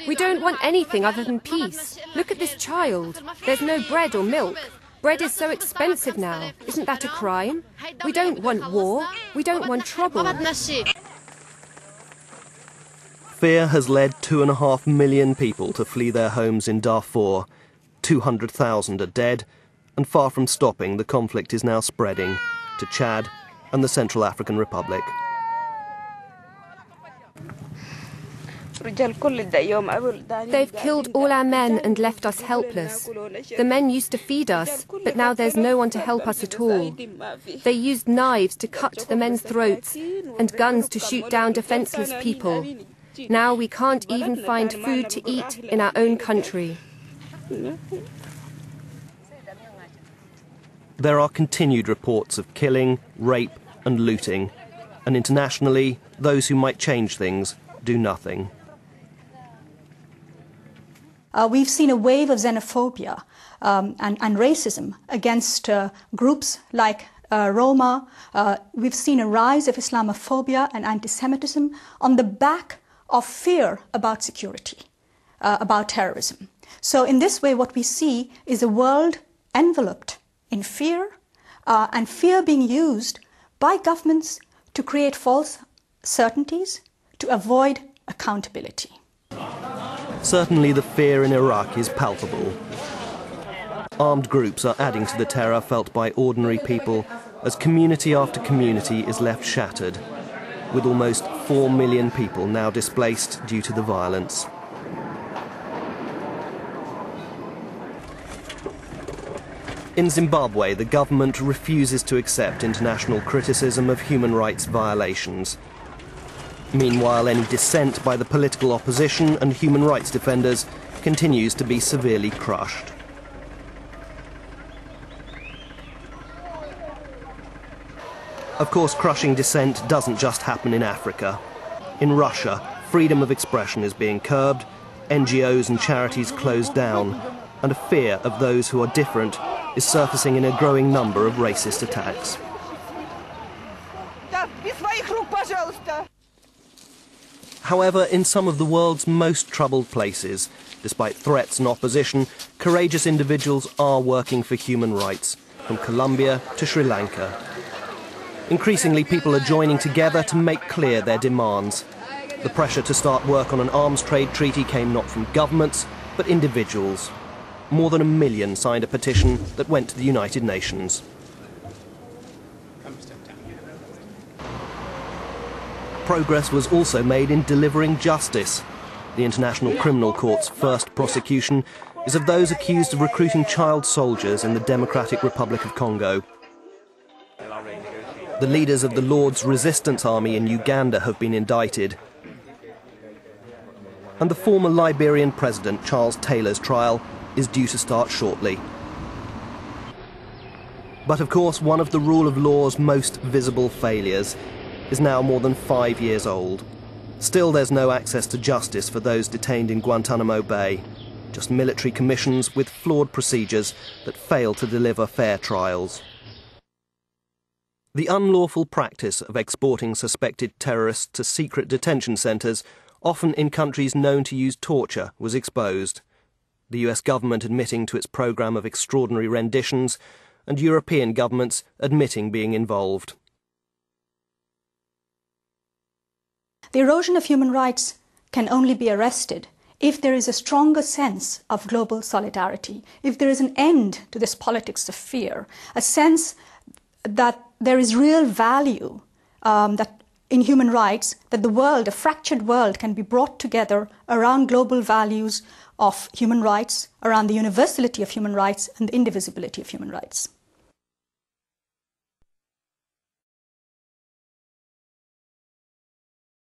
We don't want anything other than peace. Look at this child. There's no bread or milk. Bread is so expensive now. Isn't that a crime? We don't want war. We don't want trouble. Fear has led 2.5 million people to flee their homes in Darfur. 200,000 are dead, and far from stopping, the conflict is now spreading to Chad and the Central African Republic. They've killed all our men and left us helpless. The men used to feed us, but now there's no one to help us at all. They used knives to cut the men's throats and guns to shoot down defenseless people. Now we can't even find food to eat in our own country. There are continued reports of killing, rape and looting, and internationally, those who might change things do nothing. We've seen a wave of xenophobia and racism against groups like Roma. We've seen a rise of Islamophobia and anti-Semitism on the back of fear about security, about terrorism. So in this way, what we see is a world enveloped in fear, and fear being used by governments to create false certainties, to avoid accountability. Certainly the fear in Iraq is palpable. Armed groups are adding to the terror felt by ordinary people as community after community is left shattered, with almost 4 million people now displaced due to the violence. In Zimbabwe, the government refuses to accept international criticism of human rights violations. Meanwhile, any dissent by the political opposition and human rights defenders continues to be severely crushed. Of course, crushing dissent doesn't just happen in Africa. In Russia, freedom of expression is being curbed, NGOs and charities closed down, and a fear of those who are different is surfacing in a growing number of racist attacks. However, in some of the world's most troubled places, despite threats and opposition, courageous individuals are working for human rights, from Colombia to Sri Lanka. Increasingly, people are joining together to make clear their demands. The pressure to start work on an arms trade treaty came not from governments, but individuals. More than 1 million signed a petition that went to the United Nations. Progress was also made in delivering justice. The International Criminal Court's first prosecution is of those accused of recruiting child soldiers in the Democratic Republic of Congo. The leaders of the Lord's Resistance Army in Uganda have been indicted. And the former Liberian President Charles Taylor's trial is due to start shortly. But of course, one of the rule of law's most visible failures is now more than 5 years old. Still, there's no access to justice for those detained in Guantanamo Bay. Just military commissions with flawed procedures that fail to deliver fair trials. The unlawful practice of exporting suspected terrorists to secret detention centres, often in countries known to use torture, was exposed. The US government admitting to its programme of extraordinary renditions, and European governments admitting being involved. The erosion of human rights can only be arrested if there is a stronger sense of global solidarity, if there is an end to this politics of fear, a sense that there is real value that in human rights, that the world, a fractured world, can be brought together around global values of human rights, around the universality of human rights and the indivisibility of human rights.